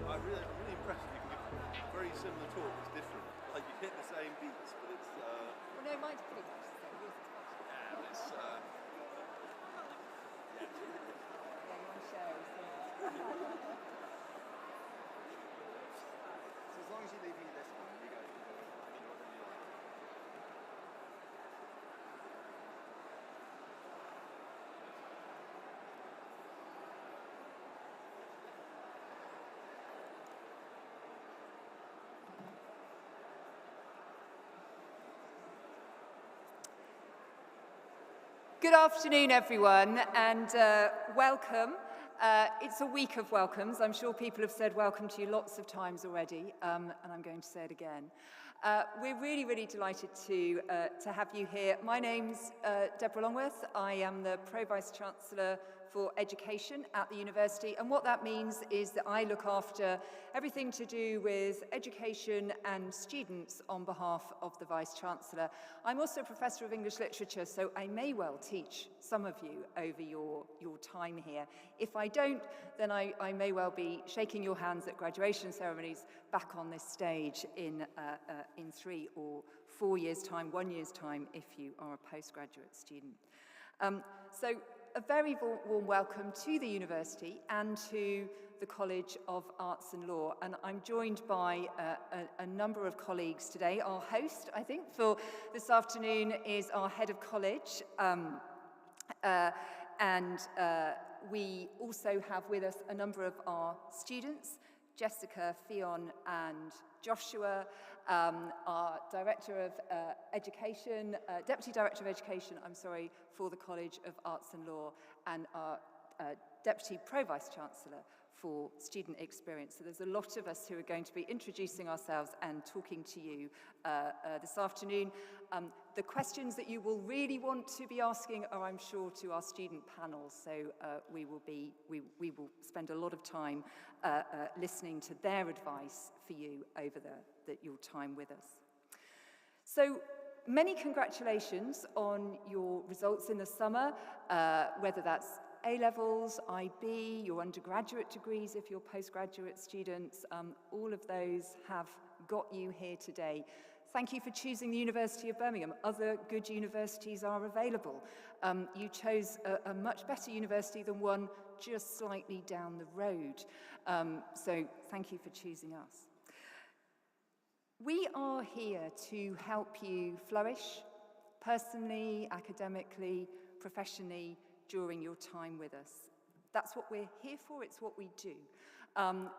I'm really impressed that you can give a very similar talk that's different. Like you hit the same beats, but it's. Well, no, mine's pretty much the same. Yours is much. Yeah, but it's. Yeah, mine shows. So as long as you leave me this one, you guys can do it. I'm sure it'll be alright. Good afternoon, everyone, and welcome. It's a week of welcomes. I'm sure people have said welcome to you lots of times already, and I'm going to say it again. We're really delighted to have you here. My name's Deborah Longworth. I am the Pro-Vice-Chancellor for Education at the university, and what that means is that I look after everything to do with education and students on behalf of the Vice-Chancellor. I'm also a Professor of English Literature, so I may well teach some of you over your time here. If I don't, then I may well be shaking your hands at graduation ceremonies back on this stage in 3 or 4 years' time, 1 year's time, if you are a postgraduate student. So a very warm welcome to the university and to the College of Arts and Law. And I'm joined by a number of colleagues today. Our host, I think, for this afternoon is our head of college. We also have with us a number of our students, Jessica, Fionn and Joshua, our Director of Education, Deputy Director of Education, for the College of Arts and Law, and our Deputy Pro-Vice-Chancellor for student experience. So there's a lot of us who are going to be introducing ourselves and talking to you this afternoon. The questions that you will really want to be asking are, I'm sure, to our student panel. So we will spend a lot of time listening to their advice for you over your time with us. So many congratulations on your results in the summer, whether that's A-levels, IB, your undergraduate degrees if you're postgraduate students, all of those have got you here today. Thank you for choosing the University of Birmingham. Other good universities are available. You chose a much better university than one just slightly down the road. So thank you for choosing us. We are here to help you flourish personally, academically, professionally, during your time with us. That's what we're here for, it's what we do.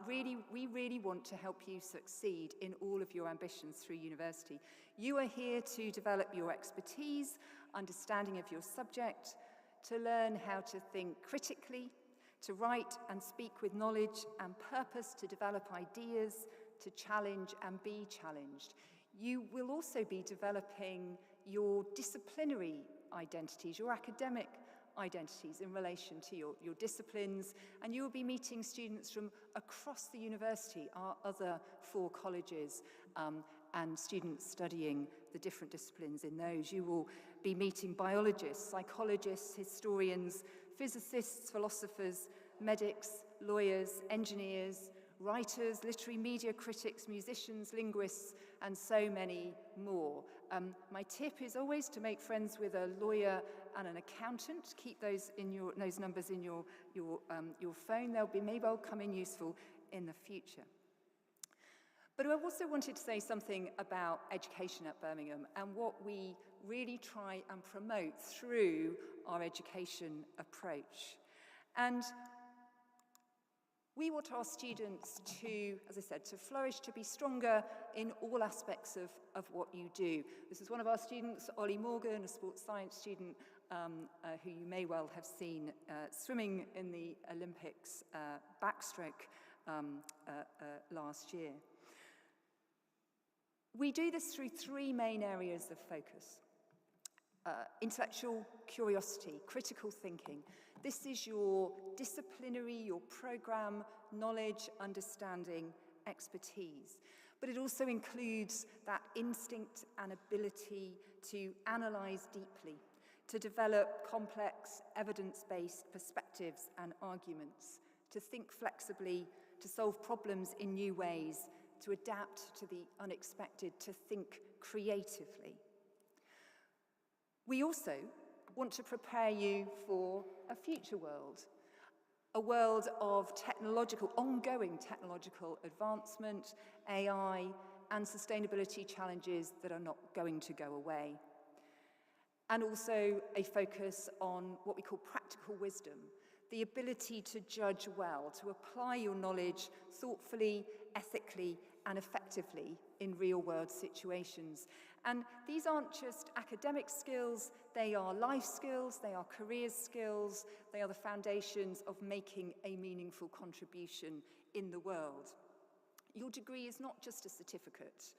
We really want to help you succeed in all of your ambitions through university. You are here to develop your expertise, understanding of your subject, to learn how to think critically, to write and speak with knowledge and purpose, to develop ideas, to challenge and be challenged. You will also be developing your disciplinary identities, your academic identities in relation to your disciplines, and you will be meeting students from across the university, our other 4 colleges, and students studying the different disciplines in those. You will be meeting biologists, psychologists, historians, physicists, philosophers, medics, lawyers, engineers, writers, literary media critics, musicians, linguists, and so many more. My tip is always to make friends with a lawyer and an accountant. Keep those numbers in your phone. Maybe they'll come in useful in the future. But I also wanted to say something about education at Birmingham and what we really try and promote through our education approach. And we want our students to, as I said, to flourish, to be stronger in all aspects of what you do. This is one of our students, Ollie Morgan, a sports science student who you may well have seen swimming in the Olympics backstroke last year. We do this through 3 main areas of focus. Intellectual curiosity, critical thinking. This is your disciplinary, your program, knowledge, understanding, expertise. But it also includes that instinct and ability to analyze deeply, to develop complex, evidence-based perspectives and arguments, to think flexibly, to solve problems in new ways, to adapt to the unexpected, to think creatively. We also want to prepare you for a future world, a world of ongoing technological advancement, AI, and sustainability challenges that are not going to go away. And also a focus on what we call practical wisdom, the ability to judge well, to apply your knowledge thoughtfully, ethically, and effectively in real-world situations. And these aren't just academic skills, they are life skills, they are career skills, they are the foundations of making a meaningful contribution in the world. Your degree is not just a certificate,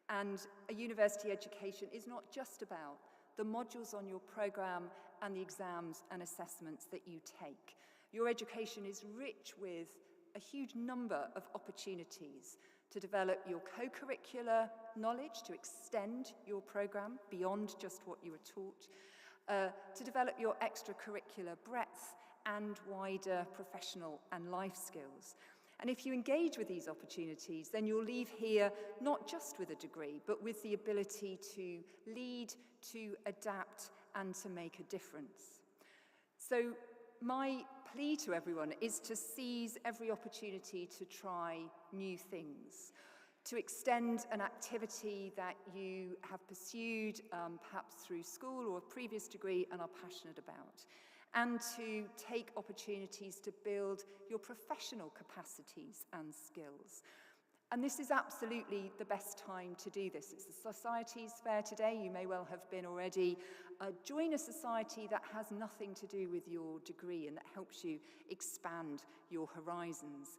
and a university education is not just about the modules on your program and the exams and assessments that you take. Your education is rich with a huge number of opportunities to develop your co-curricular knowledge, to extend your program beyond just what you were taught, to develop your extracurricular breadth and wider professional and life skills. And if you engage with these opportunities, then you'll leave here not just with a degree, but with the ability to lead, to adapt, and to make a difference. So my plea to everyone is to seize every opportunity to try new things, to extend an activity that you have pursued, perhaps through school or a previous degree and are passionate about, and to take opportunities to build your professional capacities and skills. And this is absolutely the best time to do this. It's the Societies Fair today. You may well have been already. Join a society that has nothing to do with your degree and that helps you expand your horizons.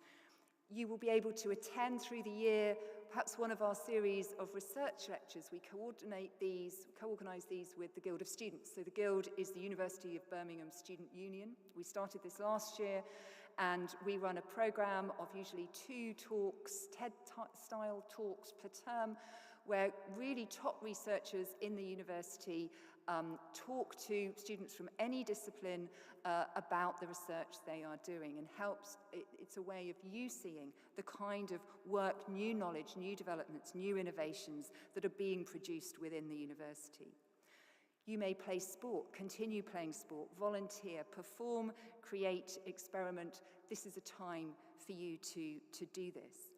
You will be able to attend through the year perhaps one of our series of research lectures. We co-organise these with the Guild of Students. So the Guild is the University of Birmingham Student Union. We started this last year, and we run a programme of usually 2 talks, TED-style talks per term, where really top researchers in the university talk to students from any discipline about the research they are doing, and it's a way of you seeing the kind of work, new knowledge, new developments, new innovations that are being produced within the university. You may play sport, continue playing sport, volunteer, perform, create, experiment. This is a time for you to do this.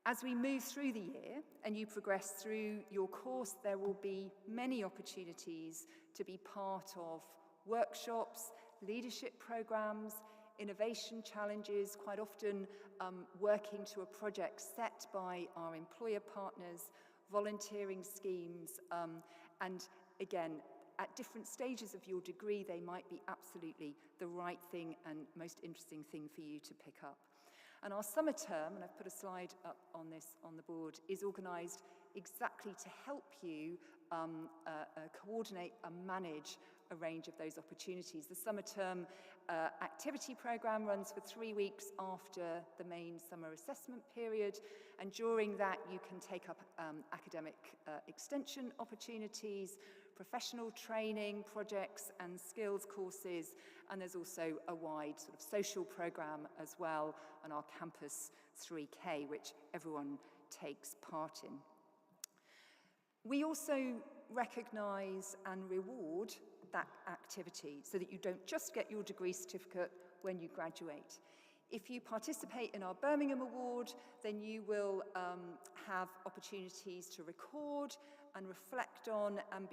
As we move through the year and you progress through your course, there will be many opportunities to be part of workshops, leadership programs, innovation challenges, quite often working to a project set by our employer partners, volunteering schemes, and again, at different stages of your degree, they might be absolutely the right thing and most interesting thing for you to pick up. And our summer term, and I've put a slide up on this on the board, is organised exactly to help you coordinate and manage a range of those opportunities. The summer term activity programme runs for 3 weeks after the main summer assessment period, and during that you can take up academic extension opportunities, professional training, projects and skills courses, and there's also a wide sort of social programme as well, and our Campus 3K, which everyone takes part in. We also recognise and reward that activity so that you don't just get your degree certificate when you graduate. If you participate in our Birmingham Award, then you will have opportunities to record and reflect on and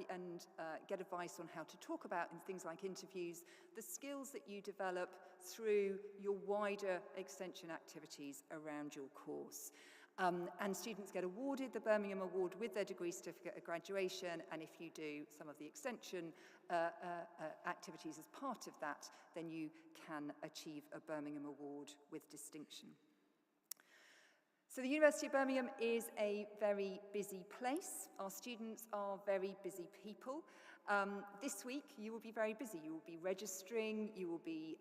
get advice on how to talk about in things like interviews, the skills that you develop through your wider extension activities around your course. And students get awarded the Birmingham Award with their degree certificate at graduation, and if you do some of the extension activities as part of that, then you can achieve a Birmingham Award with distinction. So the University of Birmingham is a very busy place. Our students are very busy people. This week you will be very busy. You will be registering, you will be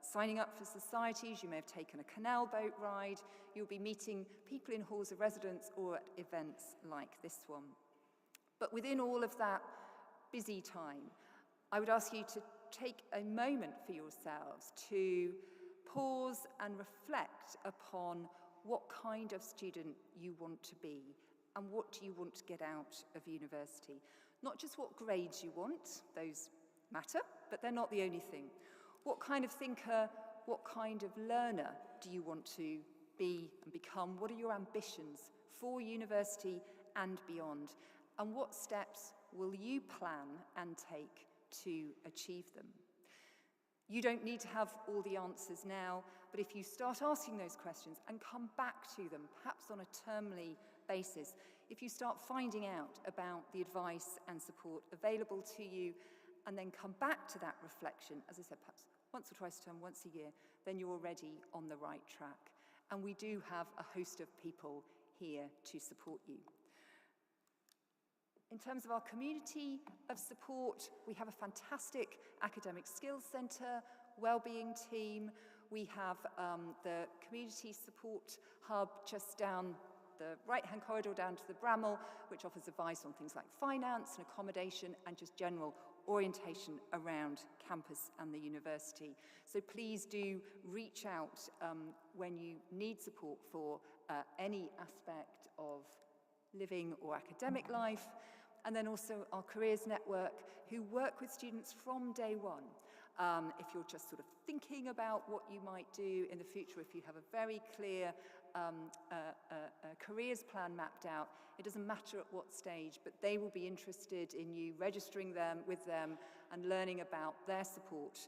signing up for societies, you may have taken a canal boat ride, you'll be meeting people in halls of residence or at events like this one. But within all of that busy time, I would ask you to take a moment for yourselves to pause and reflect upon what kind of student you want to be and what do you want to get out of university. Not just what grades you want, those matter, but they're not the only thing. What kind of thinker, what kind of learner do you want to be and become? What are your ambitions for university and beyond? And what steps will you plan and take to achieve them? You don't need to have all the answers now, but if you start asking those questions and come back to them, perhaps on a termly basis, if you start finding out about the advice and support available to you, and then come back to that reflection, as I said, perhaps once or twice a term, once a year, then you're already on the right track. And we do have a host of people here to support you. In terms of our community of support, we have a fantastic academic skills centre, wellbeing team. We have the community support hub just down the right-hand corridor down to the Bramall, which offers advice on things like finance and accommodation and just general orientation around campus and the university. So please do reach out when you need support for any aspect of living or academic life. And then also our careers network, who work with students from day one. If you're just sort of thinking about what you might do in the future, if you have a very clear careers plan mapped out, it doesn't matter at what stage, but they will be interested in you registering with them and learning about their support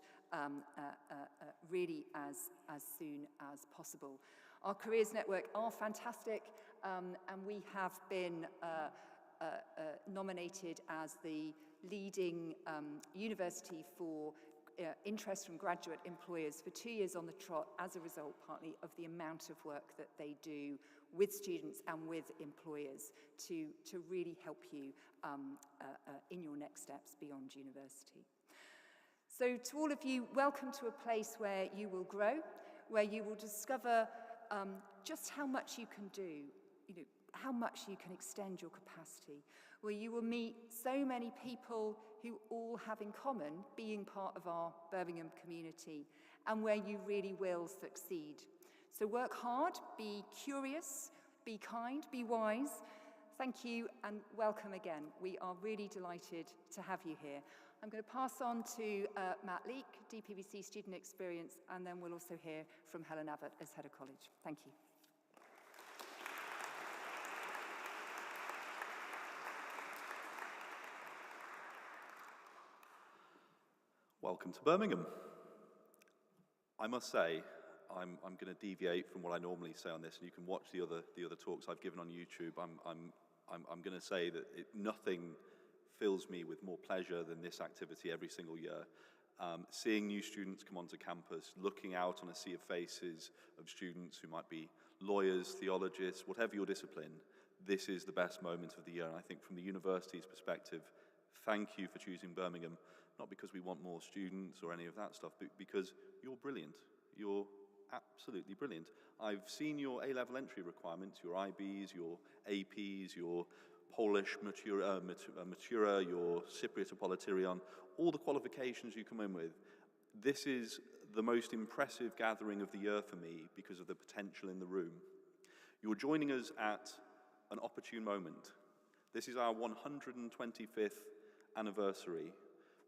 really as soon as possible. Our careers network are fantastic, and we have been nominated as the leading university for interest from graduate employers for 2 years on the trot as a result partly of the amount of work that they do with students and with employers to really help you in your next steps beyond university. So to all of you, welcome to a place where you will grow, where you will discover just how much you can do, how much you can extend your capacity, where you will meet so many people who all have in common being part of our Birmingham community, and where you really will succeed. So work hard, be curious, be kind, be wise. Thank you and welcome again. We are really delighted to have you here. I'm going to pass on to Matt Leake, DPVC Student Experience, and then we'll also hear from Helen Abbott as Head of College. Thank you. Welcome to Birmingham. I must say, I'm going to deviate from what I normally say on this, and you can watch the other talks I've given on YouTube. I'm going to say that nothing fills me with more pleasure than this activity every single year. Seeing new students come onto campus, looking out on a sea of faces of students who might be lawyers, theologists, whatever your discipline, this is the best moment of the year. And I think from the university's perspective, thank you for choosing Birmingham, not because we want more students or any of that stuff, but because you're brilliant. You're absolutely brilliant. I've seen your A-level entry requirements, your IBs, your APs, your Polish Matura, your Cypriot Apollotirion, all the qualifications you come in with. This is the most impressive gathering of the year for me because of the potential in the room. You're joining us at an opportune moment. This is our 125th anniversary.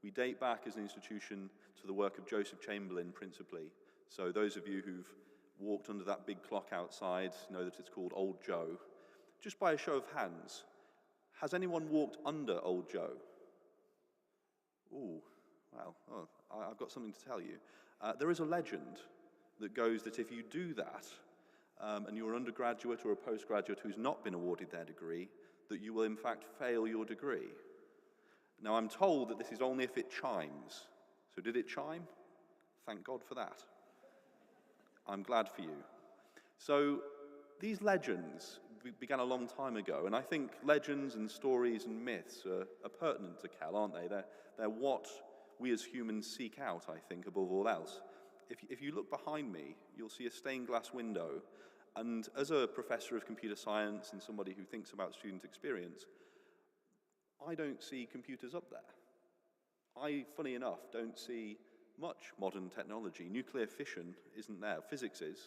We date back as an institution to the work of Joseph Chamberlain principally. So those of you who've walked under that big clock outside know that it's called Old Joe. Just by a show of hands, has anyone walked under Old Joe? Ooh, well, I've got something to tell you. There is a legend that goes that if you do that, and you're an undergraduate or a postgraduate who's not been awarded their degree, that you will in fact fail your degree. Now I'm told that this is only if it chimes. So did it chime? Thank God for that. I'm glad for you. So these legends began a long time ago, and I think legends and stories and myths are pertinent to Kell, aren't they? They're what we as humans seek out, I think, above all else. If you look behind me, you'll see a stained glass window, and as a professor of computer science and somebody who thinks about student experience, I don't see computers up there. I, funny enough, don't see much modern technology. Nuclear fission isn't there, physics is.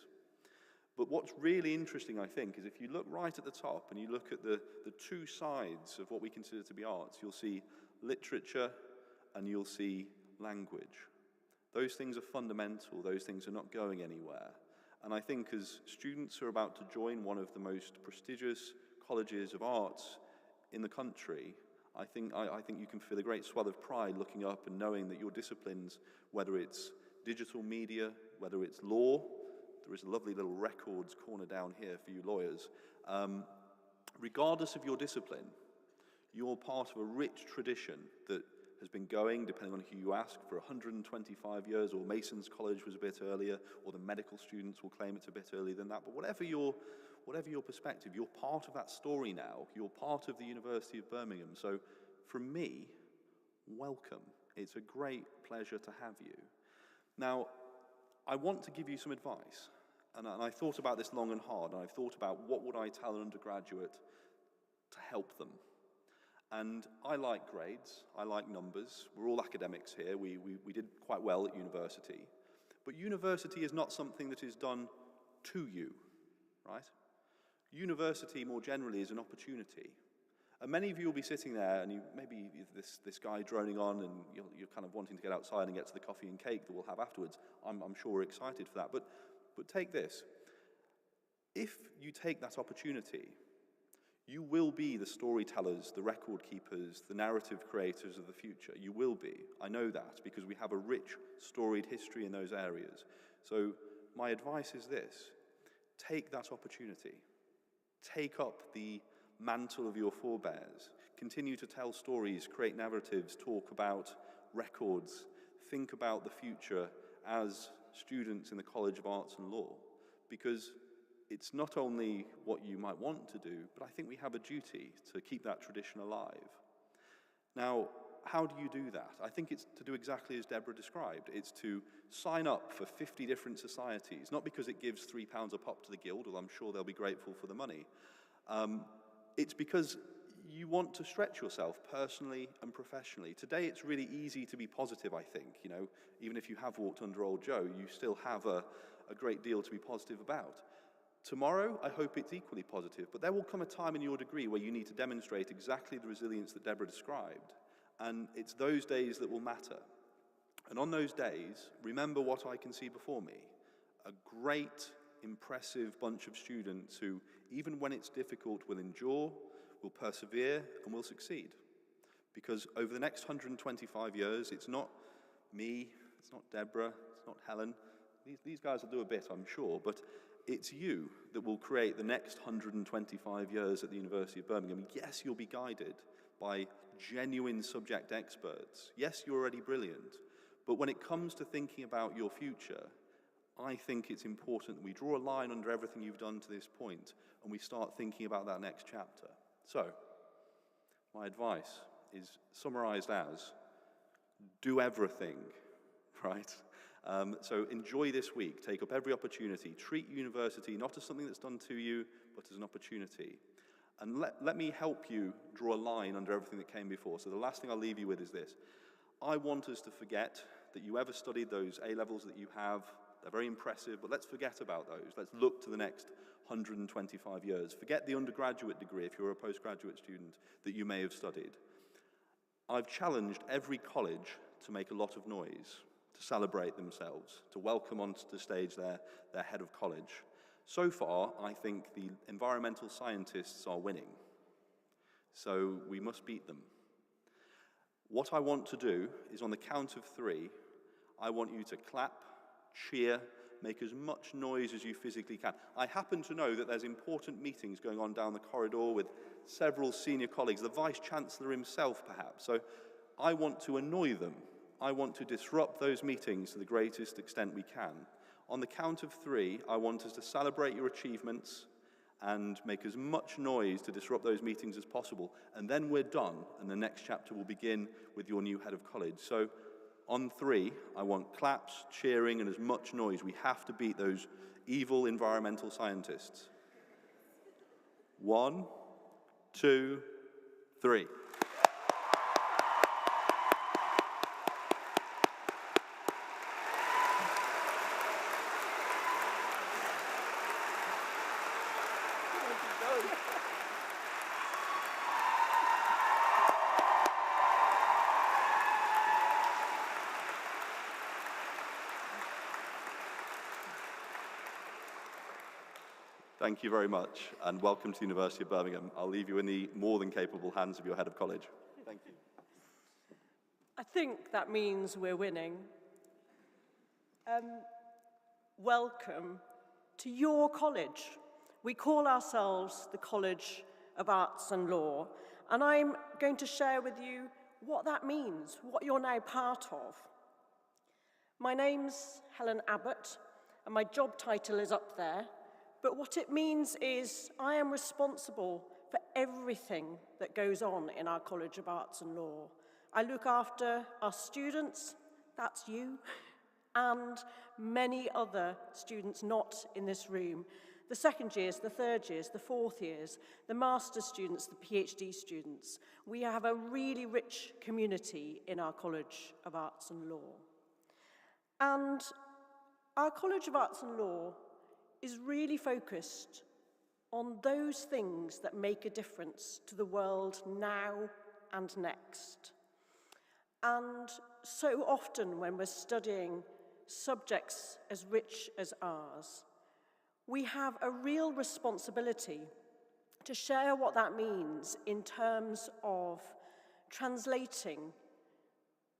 But what's really interesting, I think, is if you look right at the top and you look at the two sides of what we consider to be arts, you'll see literature and you'll see language. Those things are fundamental, those things are not going anywhere. And I think as students are about to join one of the most prestigious colleges of arts in the country, I think you can feel a great swell of pride looking up and knowing that your disciplines, whether it's digital media, whether it's law, there is a lovely little records corner down here for you lawyers. Regardless of your discipline, you're part of a rich tradition that has been going, depending on who you ask, for 125 years, or Mason's College was a bit earlier, or the medical students will claim it's a bit earlier than that. But whatever your perspective, you're part of that story now. You're part of the University of Birmingham. So from me, welcome. It's a great pleasure to have you. Now, I want to give you some advice. And I thought about this long and hard, and I've thought about what would I tell an undergraduate to help them. And I like grades, I like numbers. We're all academics here. We did quite well at university. But university is not something that is done to you, right? University, more generally, is an opportunity. And many of you will be sitting there, and maybe this guy droning on, and you're kind of wanting to get outside and get to the coffee and cake that we'll have afterwards. I'm sure we're excited for that. But take this. If you take that opportunity, you will be the storytellers, the record keepers, the narrative creators of the future. You will be. I know that because we have a rich, storied history in those areas. So my advice is this. take that opportunity. Take up the mantle of your forebears. Continue to tell stories, create narratives, talk about records, think about the future as students in the College of Arts and Law, because it's not only what you might want to do, but I think we have a duty to keep that tradition alive. Now, how do you do that? I think it's to do exactly as Deborah described. It's to sign up for 50 different societies, not because it gives £3 a pop to the Guild, although I'm sure they'll be grateful for the money. It's because you want to stretch yourself personally and professionally. Today, it's really easy to be positive, I think. You know, even if you have walked under Old Joe, you still have a great deal to be positive about. Tomorrow, I hope it's equally positive, but there will come a time in your degree where you need to demonstrate exactly the resilience that Deborah described, and it's those days that will matter. And on those days, remember what I can see before me, a great, impressive bunch of students who, even when it's difficult, will endure, will persevere, and will succeed. Because over the next 125 years, it's not me, it's not Deborah, it's not Helen. These guys will do a bit, I'm sure, but it's you that will create the next 125 years at the University of Birmingham. Yes, you'll be guided by genuine subject experts. Yes, you're already brilliant. But when it comes to thinking about your future, I think it's important that we draw a line under everything you've done to this point and we start thinking about that next chapter. So, my advice is summarized as, do everything, right? So enjoy this week, take up every opportunity, treat university not as something that's done to you, but as an opportunity. And let me help you draw a line under everything that came before. So the last thing I'll leave you with is this. I want us to forget that you ever studied those A-levels that you have. They're very impressive, but let's forget about those. Let's look to the next 125 years. Forget the undergraduate degree if you're a postgraduate student that you may have studied. I've challenged every college to make a lot of noise, to celebrate themselves, to welcome onto the stage their head of college. So far, I think the environmental scientists are winning. So we must beat them. What I want to do is on the count of 3, I want you to clap, cheer, make as much noise as you physically can. I happen to know that there's important meetings going on down the corridor with several senior colleagues, the Vice-Chancellor himself perhaps. So I want to annoy them. I want to disrupt those meetings to the greatest extent we can. On the count of 3, I want us to celebrate your achievements and make as much noise to disrupt those meetings as possible. And then we're done, and the next chapter will begin with your new head of college. So on 3, I want claps, cheering, and as much noise. We have to beat those evil environmental scientists. 1, 2, 3. Thank you very much, and welcome to the University of Birmingham. I'll leave you in the more than capable hands of your head of college. Thank you. I think that means we're winning. Welcome to your college. We call ourselves the College of Arts and Law, and I'm going to share with you what that means, what you're now part of. My name's Helen Abbott, and my job title is up there. But what it means is I am responsible for everything that goes on in our College of Arts and Law. I look after our students, that's you, and many other students not in this room. The second years, the third years, the fourth years, the master's students, the PhD students. We have a really rich community in our College of Arts and Law. And our College of Arts and Law is really focused on those things that make a difference to the world now and next. And so often when we're studying subjects as rich as ours, we have a real responsibility to share what that means in terms of translating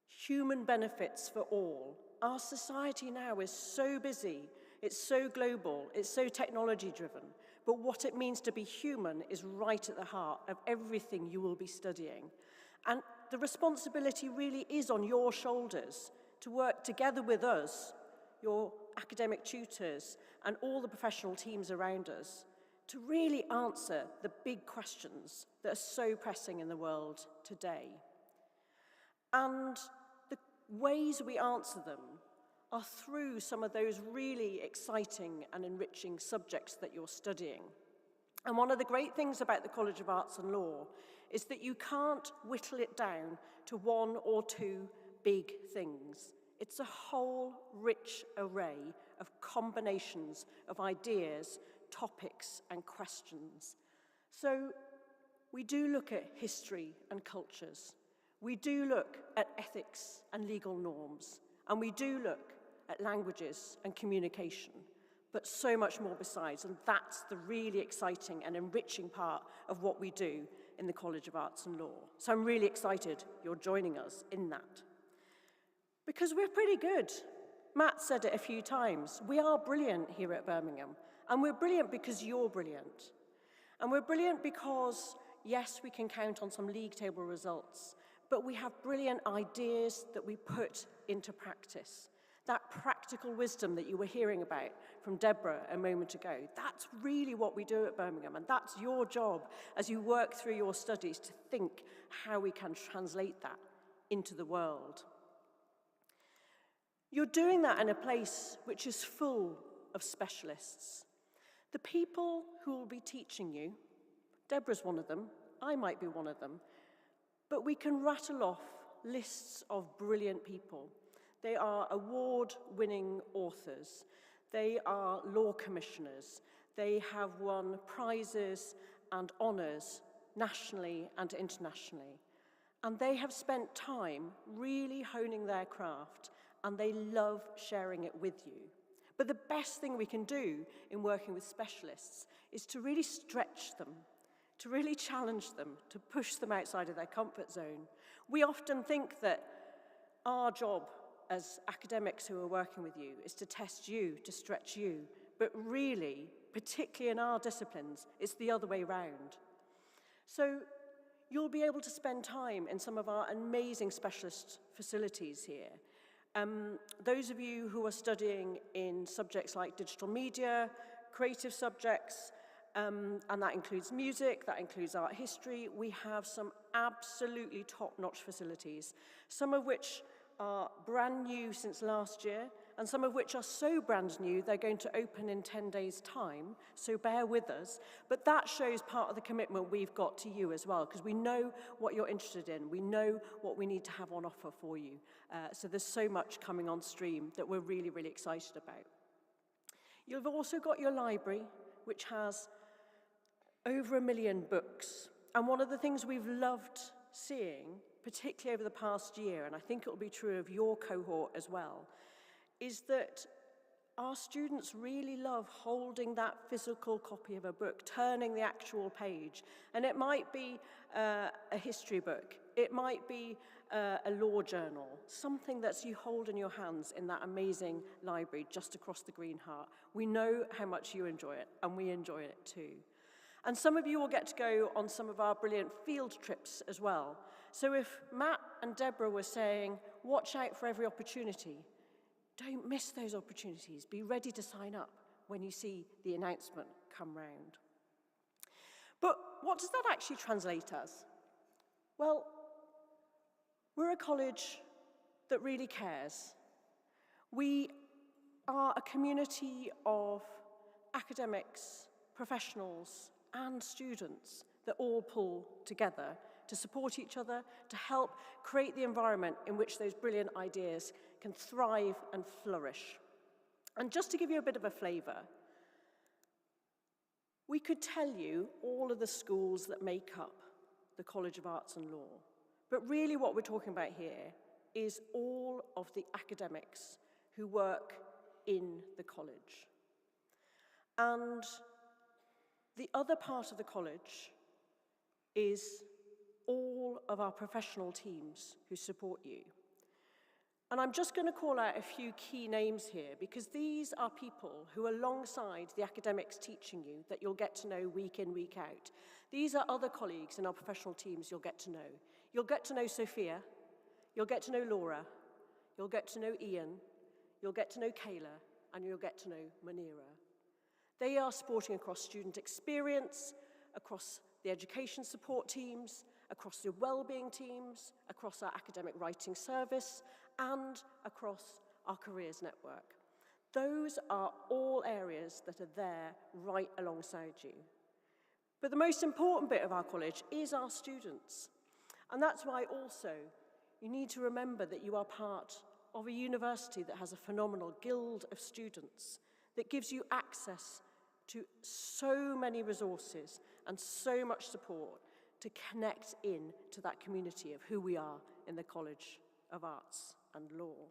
human benefits for all. Our society now is so busy It's so global, it's so technology-driven, but what it means to be human is right at the heart of everything you will be studying. And the responsibility really is on your shoulders to work together with us, your academic tutors, and all the professional teams around us, to really answer the big questions that are so pressing in the world today. And the ways we answer them are through some of those really exciting and enriching subjects that you're studying. And one of the great things about the College of Arts and Law is that you can't whittle it down to one or two big things. It's a whole rich array of combinations of ideas, topics, and questions. So we do look at history and cultures. We do look at ethics and legal norms. And we do look at languages and communication, but so much more besides. And that's the really exciting and enriching part of what we do in the College of Arts and Law. So I'm really excited you're joining us in that. Because we're pretty good. Matt said it a few times. We are brilliant here at Birmingham. And we're brilliant because you're brilliant. And we're brilliant because, yes, we can count on some league table results, but we have brilliant ideas that we put into practice. That practical wisdom that you were hearing about from Deborah a moment ago, that's really what we do at Birmingham, and that's your job as you work through your studies to think how we can translate that into the world. You're doing that in a place which is full of specialists. The people who will be teaching you, Deborah's one of them, I might be one of them, but we can rattle off lists of brilliant people. They are award-winning authors. They are law commissioners. They have won prizes and honours nationally and internationally. And they have spent time really honing their craft, and they love sharing it with you. But the best thing we can do in working with specialists is to really stretch them, to really challenge them, to push them outside of their comfort zone. We often think that our job as academics who are working with you is to test you, to stretch you, but really, particularly in our disciplines, it's the other way round. So you'll be able to spend time in some of our amazing specialist facilities here. Those of you who are studying in subjects like digital media, creative subjects, and that includes music, that includes art history, we have some absolutely top-notch facilities, some of which are brand new since last year, and some of which are so brand new they're going to open in 10 days' time, so bear with us. But that shows part of the commitment we've got to you as well, because we know what you're interested in, we know what we need to have on offer for you. So there's so much coming on stream that we're really, really excited about. You've also got your library, which has over 1 million books. And one of the things we've loved seeing, particularly over the past year, and I think it will be true of your cohort as well, is that our students really love holding that physical copy of a book, turning the actual page. And it might be a history book, it might be a law journal, something that you hold in your hands in that amazing library just across the Green Heart. We know how much you enjoy it, and we enjoy it too. And some of you will get to go on some of our brilliant field trips as well. So if Matt and Deborah were saying, watch out for every opportunity, don't miss those opportunities. Be ready to sign up when you see the announcement come round. But what does that actually translate as? Well, we're a college that really cares. We are a community of academics, professionals, and students that all pull together to support each other, to help create the environment in which those brilliant ideas can thrive and flourish. And just to give you a bit of a flavour, we could tell you all of the schools that make up the College of Arts and Law, but really what we're talking about here is all of the academics who work in the college. And the other part of the college is all of our professional teams who support you. And I'm just going to call out a few key names here, because these are people who, alongside the academics teaching you, that you'll get to know week in, week out. These are other colleagues in our professional teams you'll get to know. You'll get to know Sophia, you'll get to know Laura, you'll get to know Ian, you'll get to know Kayla, and you'll get to know Manira. They are supporting across student experience, across the education support teams, across the wellbeing teams, across our academic writing service, and across our careers network. Those are all areas that are there right alongside you. But the most important bit of our college is our students. And that's why also you need to remember that you are part of a university that has a phenomenal guild of students that gives you access to so many resources and so much support to connect in to that community of who we are in the College of Arts and Law.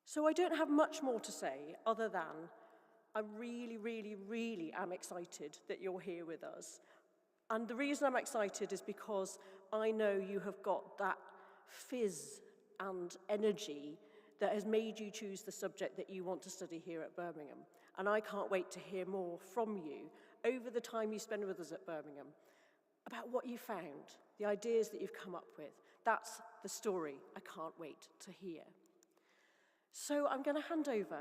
So I don't have much more to say other than I really, really, really am excited that you're here with us. And the reason I'm excited is because I know you have got that fizz and energy that has made you choose the subject that you want to study here at Birmingham. And I can't wait to hear more from you over the time you spend with us at Birmingham about what you found, the ideas that you've come up with. That's the story I can't wait to hear. So I'm going to hand over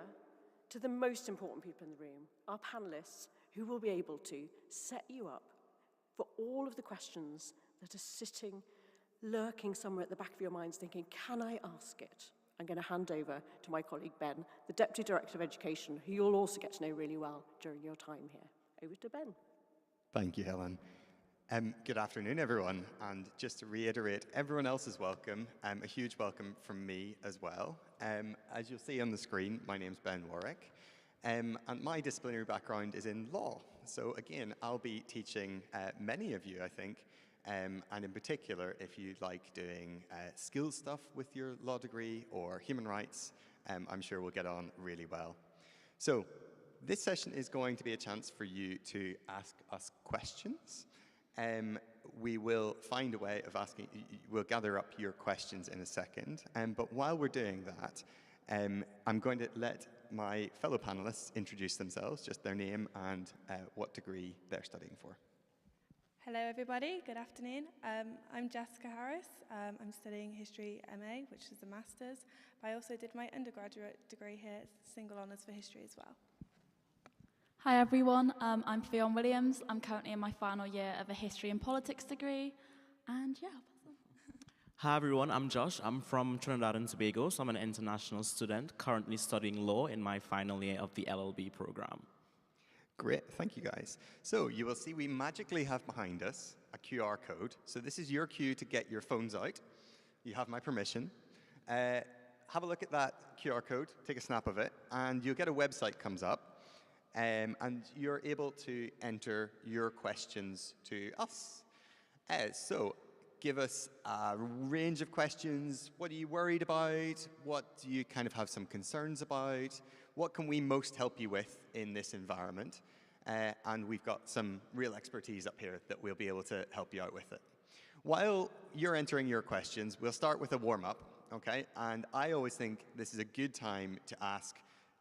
to the most important people in the room, our panelists, who will be able to set you up for all of the questions that are sitting, lurking somewhere at the back of your minds thinking, can I ask it? I'm going to hand over to my colleague Ben, the Deputy Director of Education, who you'll also get to know really well during your time here. Over to Ben. Thank you, Helen. Good afternoon, everyone. And just to reiterate, everyone else is welcome. A huge welcome from me as well. As you'll see on the screen, my name's Ben Warwick. And my disciplinary background is in law. So again, I'll be teaching many of you, I think, and in particular, if you like doing skills stuff with your law degree or human rights, I'm sure we'll get on really well. So this session is going to be a chance for you to ask us questions. We will find a way of asking, we'll gather up your questions in a second, but while we're doing that, I'm going to let my fellow panelists introduce themselves, just their name and what degree they're studying for. Hello everybody, good afternoon. I'm Jessica Harris. I'm studying History MA, which is a Master's, but I also did my undergraduate degree here, single honours for History as well. Hi everyone, I'm Fionn Williams. I'm currently in my final year of a History and Politics degree, and yeah, I'll pass on. Hi everyone, I'm Josh. I'm from Trinidad and Tobago, so I'm an international student currently studying law in my final year of the LLB program. Great, thank you guys. So you will see we magically have behind us a QR code. So this is your cue to get your phones out. You have my permission. Have a look at that QR code, take a snap of it, and you'll get a website comes up, and you're able to enter your questions to us. So give us a range of questions. What are you worried about? What do you kind of have some concerns about? What can we most help you with in this environment? And we've got some real expertise up here that we'll be able to help you out with it. While you're entering your questions, we'll start with a warm-up, okay? And I always think this is a good time to ask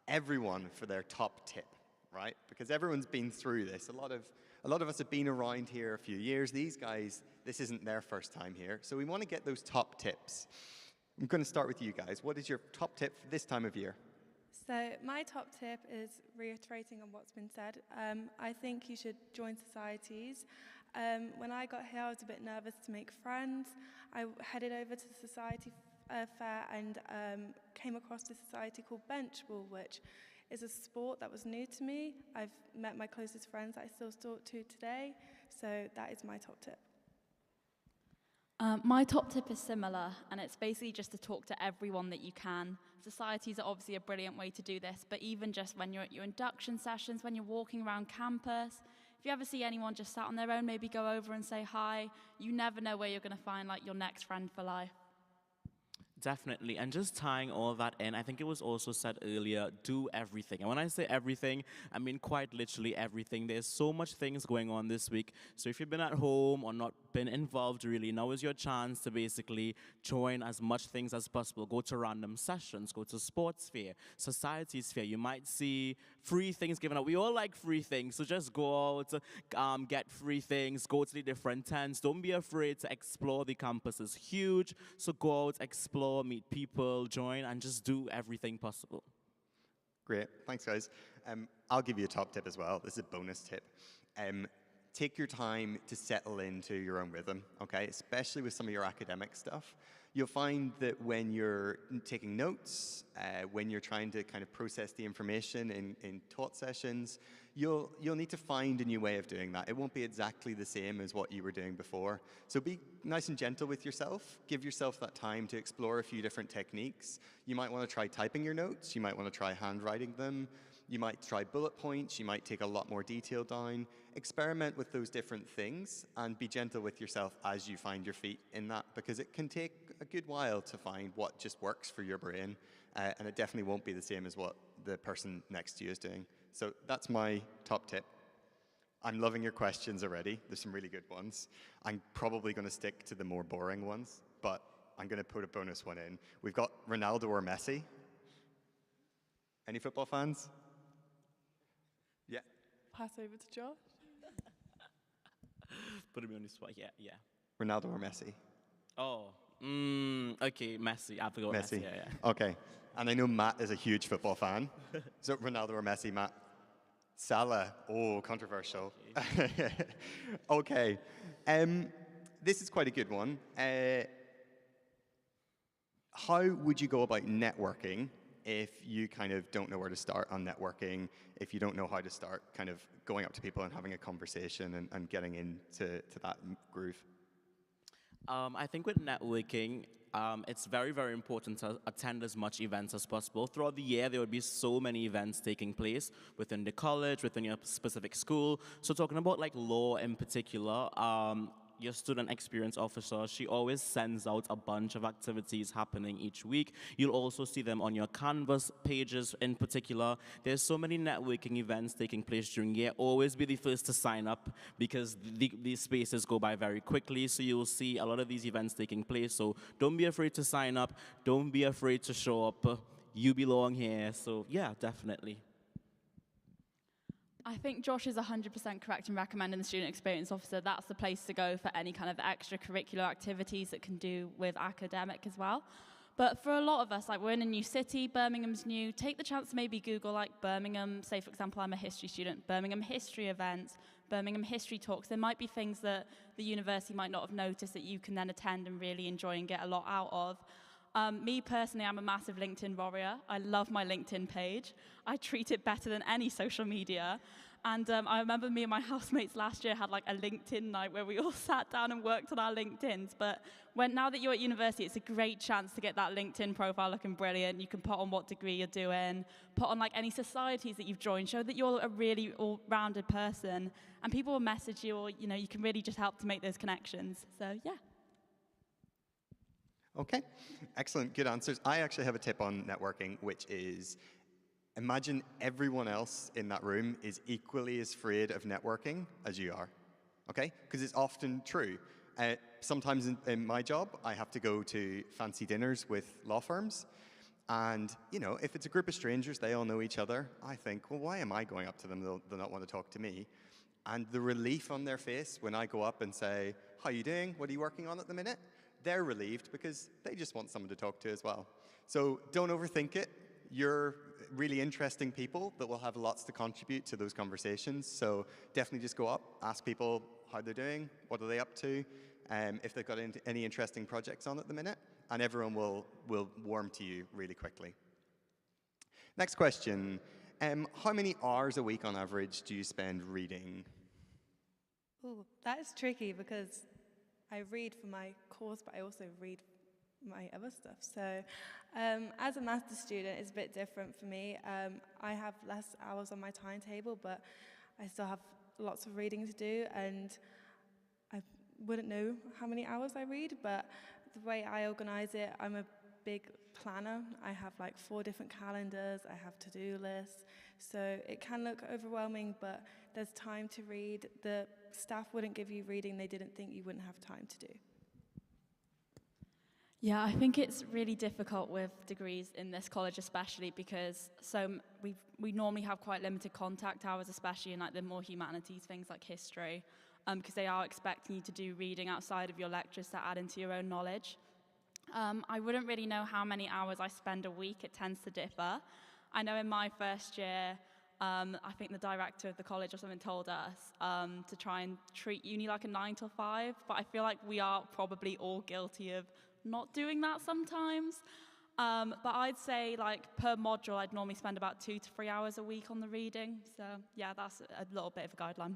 everyone for their top tip, right? Because everyone's been through this. A lot of us have been around here a few years. These guys, this isn't their first time here. So we want to get those top tips. I'm going to start with you guys. What is your top tip for this time of year? So my top tip is reiterating on what's been said. I think you should join societies. When I got here, I was a bit nervous to make friends. I headed over to the society fair and came across a society called Benchball, which is a sport that was new to me. I've met my closest friends that I still talk to today. So that is my top tip. My top tip is similar, and it's basically just to talk to everyone that you can. Societies are obviously a brilliant way to do this, but even just when you're at your induction sessions, when you're walking around campus, if you ever see anyone just sat on their own, maybe go over and say hi. You never know where you're going to find like your next friend for life. Definitely, and just tying all that in, I think it was also said earlier, do everything. And when I say everything, I mean quite literally everything. There's so much things going on this week. So if you've been at home or not been involved really, now is your chance to basically join as much things as possible. Go to random sessions, go to sports fair, societies fair. You might see free things given out. We all like free things, so just go out, get free things, go to the different tents. Don't be afraid to explore. The campus is huge, so go out, explore, meet people, join, and just do everything possible. Great, thanks guys. I'll give you a top tip as well. This is a bonus tip. Take your time to settle into your own rhythm, okay? Especially with some of your academic stuff. You'll find that when you're taking notes, when you're trying to kind of process the information in taught sessions, you'll need to find a new way of doing that. It won't be exactly the same as what you were doing before. So be nice and gentle with yourself. Give yourself that time to explore a few different techniques. You might want to try typing your notes. You might want to try handwriting them. You might try bullet points. You might take a lot more detail down. Experiment with those different things and be gentle with yourself as you find your feet in that, because it can take a good while to find what just works for your brain, and it definitely won't be the same as what the person next to you is doing. So that's my top tip. I'm loving your questions already. There's some really good ones. I'm probably going to stick to the more boring ones, but I'm going to put a bonus one in. We've got Ronaldo or Messi. Any football fans? Yeah. Pass over to Josh. Put me on the spot. Yeah. Ronaldo or Messi? Oh, okay, Messi. I forgot Messi. Yeah. Okay. And I know Matt is a huge football fan. So Ronaldo or Messi, Matt? Salah. Oh, controversial. Okay. This is quite a good one. How would you go about networking if you kind of don't know where to start on networking, if you don't know how to start kind of going up to people and having a conversation and getting into that groove? I think with networking, it's very, very important to attend as much events as possible. Throughout the year, there would be so many events taking place within the college, within your specific school. So talking about like law in particular, your student experience officer, she always sends out a bunch of activities happening each week. You'll also see them on your Canvas pages in particular. There's so many networking events taking place during the year. Always be the first to sign up because these spaces go by very quickly. So you'll see a lot of these events taking place. So don't be afraid to sign up. Don't be afraid to show up. You belong here. So yeah, definitely. I think Josh is 100% correct in recommending the student experience officer. That's the place to go for any kind of extracurricular activities that can do with academic as well. But for a lot of us, like we're in a new city, Birmingham's new, take the chance to maybe Google like Birmingham, say for example, I'm a history student, Birmingham history events, Birmingham history talks. There might be things that the university might not have noticed that you can then attend and really enjoy and get a lot out of. Me personally, I'm a massive LinkedIn warrior. I love my LinkedIn page. I treat it better than any social media. And I remember me and my housemates last year had like a LinkedIn night where we all sat down and worked on our LinkedIns. But now that you're at university, it's a great chance to get that LinkedIn profile looking brilliant. You can put on what degree you're doing, put on like any societies that you've joined, show that you're a really all-rounded person. And people will message you, or you can really just help to make those connections. So yeah. Okay, excellent, good answers. I actually have a tip on networking, which is imagine everyone else in that room is equally as afraid of networking as you are, okay? Because it's often true. Sometimes in my job, I have to go to fancy dinners with law firms. And, if it's a group of strangers, they all know each other, I think, well, why am I going up to them? They'll not want to talk to me. And the relief on their face when I go up and say, how are you doing? What are you working on at the minute? They're relieved because they just want someone to talk to as well. So don't overthink it. You're really interesting people that will have lots to contribute to those conversations. So definitely just go up, ask people how they're doing, what are they up to, if they've got any interesting projects on at the minute, and everyone will warm to you really quickly. Next question. How many hours a week on average do you spend reading? Ooh, that is tricky because I read for my course, but I also read my other stuff. So as a master's student, it's a bit different for me. I have less hours on my timetable, but I still have lots of reading to do, and I wouldn't know how many hours I read, but the way I organize it, I'm a big planner. I have like 4 different calendars, I have to-do lists, so it can look overwhelming, but there's time to read. The staff wouldn't give you reading they didn't think you wouldn't have time to do. Yeah, I think it's really difficult with degrees in this college, especially because we normally have quite limited contact hours, especially in like the more humanities things like history, because they are expecting you to do reading outside of your lectures to add into your own knowledge. I wouldn't really know how many hours I spend a week. It tends to differ. I know in my first year, I think the director of the college or something told us to try and treat uni like a 9 till 5, but I feel like we are probably all guilty of not doing that sometimes. But I'd say like per module, I'd normally spend about 2 to 3 hours a week on the reading. So yeah, that's a little bit of a guideline.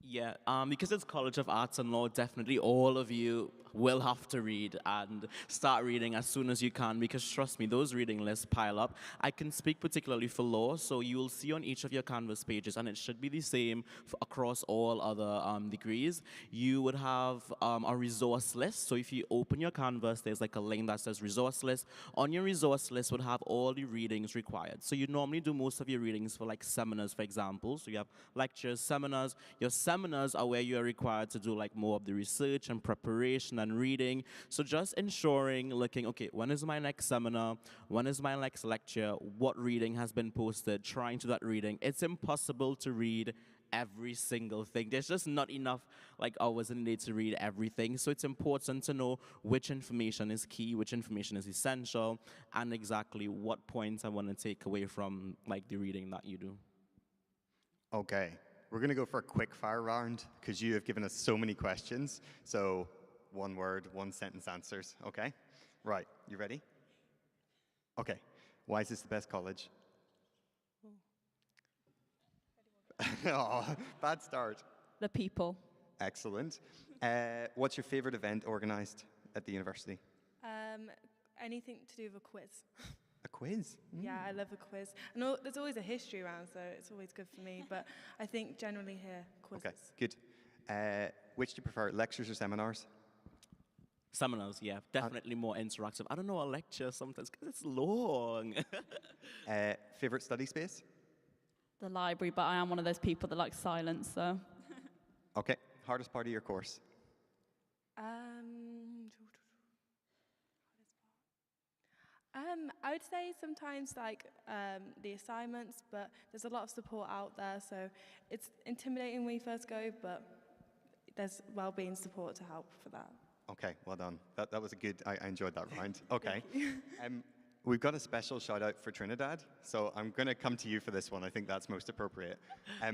Yeah, because it's College of Arts and Law, definitely all of you will have to read and start reading as soon as you can, because trust me, those reading lists pile up. I can speak particularly for law, so you will see on each of your Canvas pages, and it should be the same across all other degrees, you would have a resource list. So if you open your Canvas, there's like a link that says resource list. On your resource list would have all the readings required. So you normally do most of your readings for like seminars, for example. So you have lectures, seminars. Your seminars are where you are required to do like more of the research and preparation and reading. So just ensuring, looking, okay, when is my next seminar? When is my next lecture? What reading has been posted? Trying to do that reading. It's impossible to read every single thing. There's just not enough like hours in a day to read everything. So it's important to know which information is key, which information is essential, and exactly what points I want to take away from like the reading that you do. Okay, we're going to go for a quick fire round because you have given us so many questions. So 1 word, 1 sentence answers, okay? Right, you ready? Okay, why is this the best college? Oh, bad start. The people. Excellent. What's your favorite event organized at the university? Anything to do with a quiz. A quiz? Yeah, I love a quiz. And there's always a history round, so it's always good for me. But I think generally here, quizzes. Okay, good. Which do you prefer, lectures or seminars? Seminars, yeah, definitely more interactive. I don't know, a lecture sometimes because it's long. Favorite study space? The library, but I am one of those people that like silence, so. Okay, hardest part of your course? I would say sometimes like the assignments, but there's a lot of support out there, so it's intimidating when you first go, but there's well-being support to help for that. Okay, well done. That was a good, I enjoyed that round. Okay. We've got a special shout out for Trinidad, so I'm going to come to you for this one. I think that's most appropriate.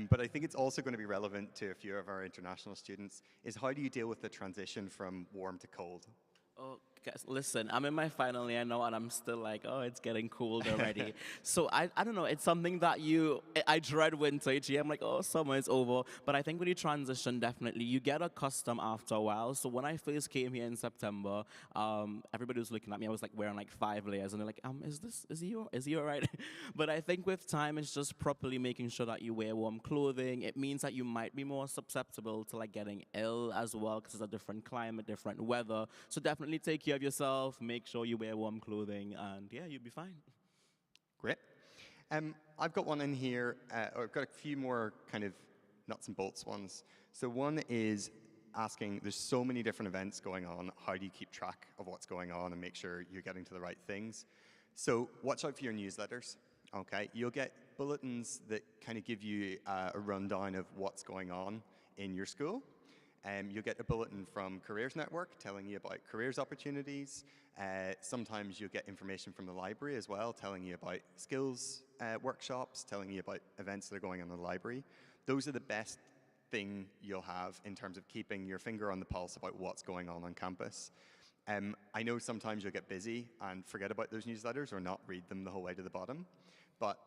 But I think it's also going to be relevant to a few of our international students, is how do you deal with the transition from warm to cold? Oh, guys, listen, I'm in my final year now, and I'm still like, oh, it's getting cold already. So I don't know, it's something that I dread winter each year. I'm like, oh, summer is over. But I think when you transition, definitely, you get accustomed after a while. So when I first came here in September, everybody was looking at me. I was like wearing like 5 layers, and they're like, is he all right? But I think with time, it's just properly making sure that you wear warm clothing. It means that you might be more susceptible to like getting ill as well, because it's a different climate, different weather. So definitely take care of yourself, make sure you wear warm clothing, and yeah, you'll be fine. Great. I've got one in here, or I've got a few more kind of nuts and bolts ones. So one is asking, there's so many different events going on, how do you keep track of what's going on and make sure you're getting to the right things? So watch out for your newsletters, okay? You'll get bulletins that kind of give you a rundown of what's going on in your school. You'll get a bulletin from Careers Network telling you about careers opportunities. Sometimes you'll get information from the library as well, telling you about skills workshops, telling you about events that are going on in the library. Those are the best thing you'll have in terms of keeping your finger on the pulse about what's going on campus. I know sometimes you'll get busy and forget about those newsletters or not read them the whole way to the bottom, but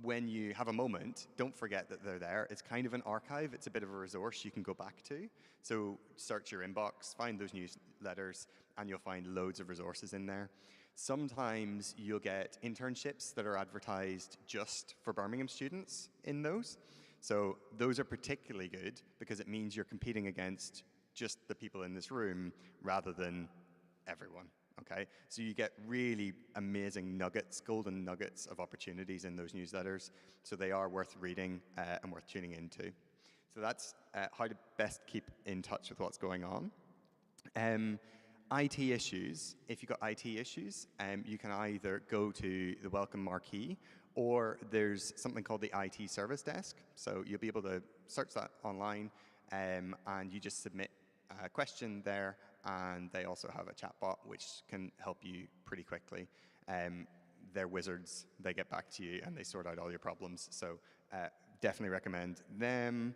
when you have a moment, don't forget that they're there. It's kind of an archive. It's a bit of a resource you can go back to. So search your inbox, find those newsletters, and you'll find loads of resources in there. Sometimes you'll get internships that are advertised just for Birmingham students in those. So those are particularly good because it means you're competing against just the people in this room rather than everyone. Okay, so you get really amazing nuggets, golden nuggets of opportunities in those newsletters. So they are worth reading and worth tuning into. So that's how to best keep in touch with what's going on. IT issues, if you've got IT issues, you can either go to the Welcome Marquee, or there's something called the IT Service Desk. So you'll be able to search that online, and you just submit a question there, and they also have a chatbot which can help you pretty quickly. They're wizards. They get back to you, and they sort out all your problems. So definitely recommend them.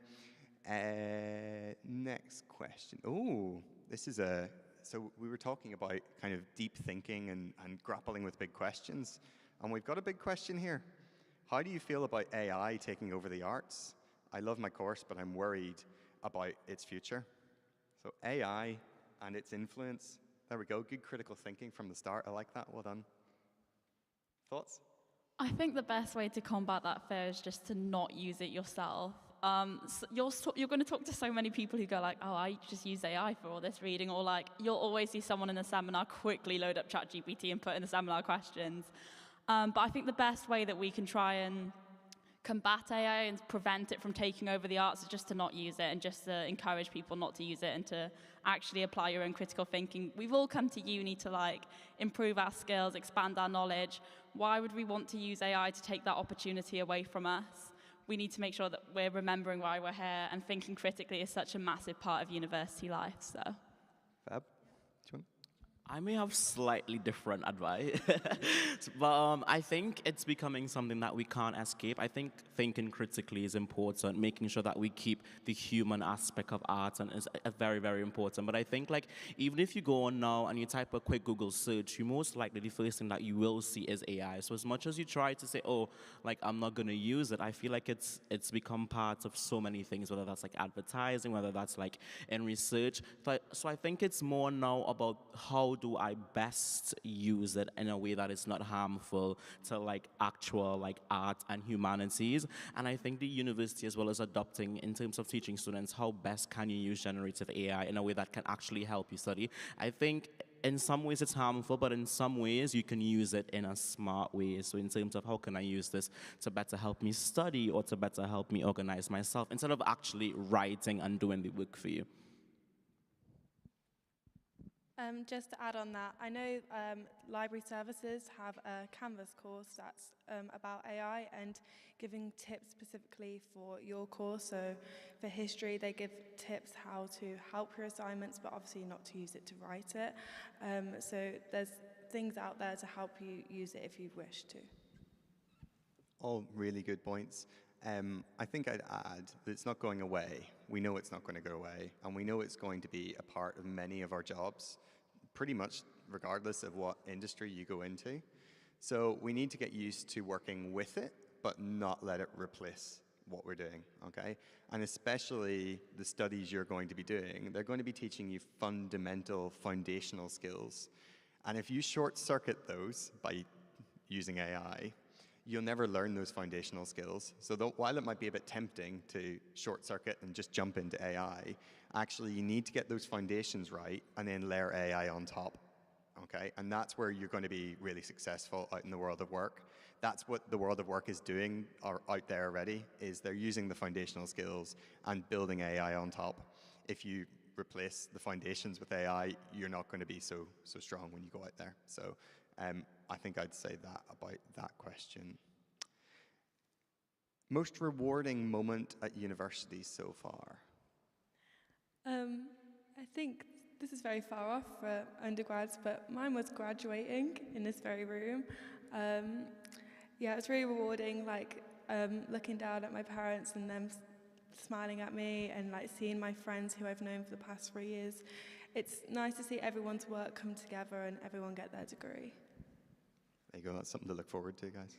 Next question. Oh, this is a... So we were talking about kind of deep thinking and grappling with big questions. And we've got a big question here. How do you feel about AI taking over the arts? I love my course, but I'm worried about its future. So AI and its influence. There we go. Good critical thinking from the start. I like that. Well done. Thoughts? I think the best way to combat that fear is just to not use it yourself. So you're going to talk to so many people who go like, oh, I just use AI for all this reading, or like, you'll always see someone in a seminar quickly load up ChatGPT and put in the seminar questions. But I think the best way that we can try and combat AI and prevent it from taking over the arts is just to not use it, and just to encourage people not to use it and to actually apply your own critical thinking. We've all come to uni to like improve our skills, expand our knowledge. Why would we want to use AI to take that opportunity away from us? We need to make sure that we're remembering why we're here, and thinking critically is such a massive part of university life. So, Fab? I may have slightly different advice, but I think it's becoming something that we can't escape. I think thinking critically is important, making sure that we keep the human aspect of art and is very, very important. But I think like even if you go on now and you type a quick Google search, you most likely the first thing that you will see is AI. So as much as you try to say, oh, like I'm not going to use it, I feel like it's become part of so many things, whether that's like advertising, whether that's like in research. So I think it's more now about how do I best use it in a way that is not harmful to like actual like art and humanities. And I think the university as well is adopting in terms of teaching students how best can you use generative AI in a way that can actually help you study. I think in some ways it's harmful, but in some ways you can use it in a smart way. So in terms of how can I use this to better help me study or to better help me organize myself instead of actually writing and doing the work for you. Just to add on that, I know library services have a Canvas course that's about AI and giving tips specifically for your course. So for history, they give tips how to help your assignments, but obviously not to use it to write it. So there's things out there to help you use it if you wish to. All really good points. I think I'd add that it's not going away. We know it's not going to go away, and we know it's going to be a part of many of our jobs, pretty much regardless of what industry you go into. So we need to get used to working with it, but not let it replace what we're doing, okay? And especially the studies you're going to be doing, they're going to be teaching you fundamental, foundational skills. And if you short-circuit those by using AI, you'll never learn those foundational skills. So while it might be a bit tempting to short-circuit and just jump into AI, actually you need to get those foundations right and then layer AI on top, okay? And that's where you're going to be really successful out in the world of work. That's what the world of work is doing out there already, is they're using the foundational skills and building AI on top. If you replace the foundations with AI, you're not going to be so strong when you go out there. So I think I'd say that about that question. Most rewarding moment at university so far? I think this is very far off for undergrads, but mine was graduating in this very room. Yeah, it was really rewarding, like looking down at my parents and them smiling at me, and like seeing my friends who I've known for the past 3 years. It's nice to see everyone's work come together and everyone get their degree. There you go, that's something to look forward to, guys.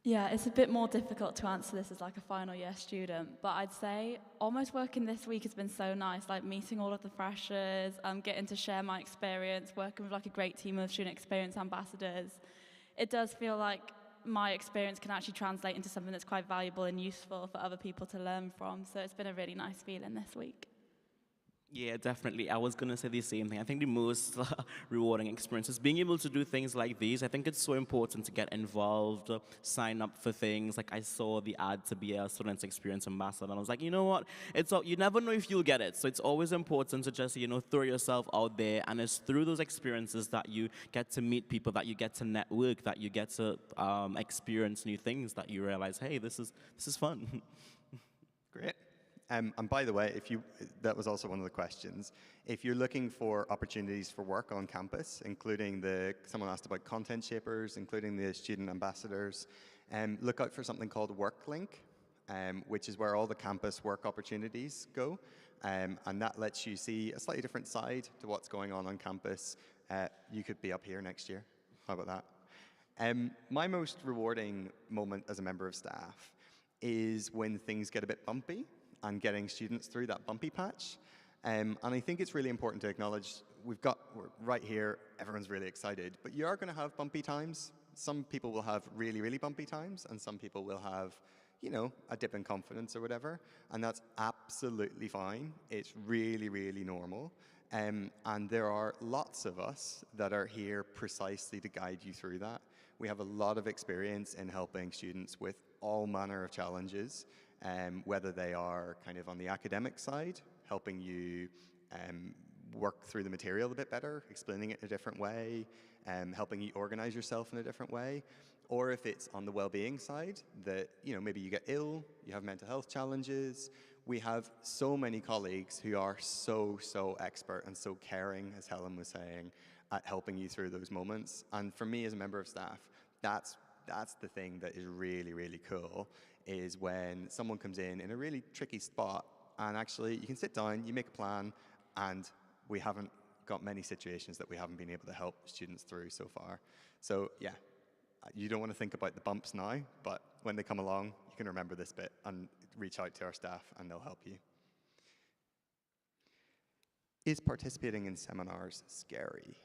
Yeah, it's a bit more difficult to answer this as like a final year student, but I'd say almost working this week has been so nice, like meeting all of the freshers, getting to share my experience, working with like a great team of student experience ambassadors. It does feel like my experience can actually translate into something that's quite valuable and useful for other people to learn from, so it's been a really nice feeling this week. Yeah, definitely. I was going to say the same thing. I think the most rewarding experience is being able to do things like these. I think it's so important to get involved, sign up for things. Like I saw the ad to be a student experience ambassador, and I was like, you know what? You never know if you'll get it. So it's always important to just, throw yourself out there. And it's through those experiences that you get to meet people, that you get to network, that you get to experience new things, that you realize, hey, this is fun. Great. And by the way, that was also one of the questions. If you're looking for opportunities for work on campus, including someone asked about content shapers, including the student ambassadors, look out for something called WorkLink, which is where all the campus work opportunities go. And that lets you see a slightly different side to what's going on campus. You could be up here next year. How about that? My most rewarding moment as a member of staff is when things get a bit bumpy and getting students through that bumpy patch. And I think it's really important to acknowledge we're right here, everyone's really excited, but you are going to have bumpy times. Some people will have really, really bumpy times, and some people will have, a dip in confidence or whatever, and that's absolutely fine. It's really, really normal. And there are lots of us that are here precisely to guide you through that. We have a lot of experience in helping students with all manner of challenges, whether they are kind of on the academic side, helping you work through the material a bit better, explaining it in a different way, helping you organize yourself in a different way, or if it's on the well-being side, that maybe you get ill, you have mental health challenges. We have so many colleagues who are so expert and so caring, as Helen was saying, at helping you through those moments. And for me as a member of staff, that's the thing that is really, really cool, is when someone comes in a really tricky spot, and actually you can sit down, you make a plan, and we haven't got many situations that we haven't been able to help students through so far. So yeah, you don't want to think about the bumps now, but when they come along, you can remember this bit and reach out to our staff and they'll help you. Is participating in seminars scary?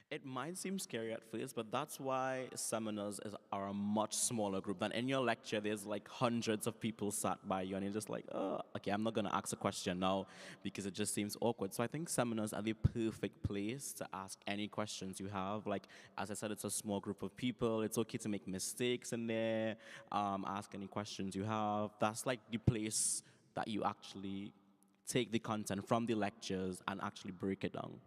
It might seem scary at first, but that's why seminars are a much smaller group. Than in your lecture, there's like hundreds of people sat by you, and you're just like, oh, okay, I'm not going to ask a question now because it just seems awkward. So I think seminars are the perfect place to ask any questions you have. Like, as I said, it's a small group of people. It's okay to make mistakes in there, ask any questions you have. That's like the place that you actually take the content from the lectures and actually break it down.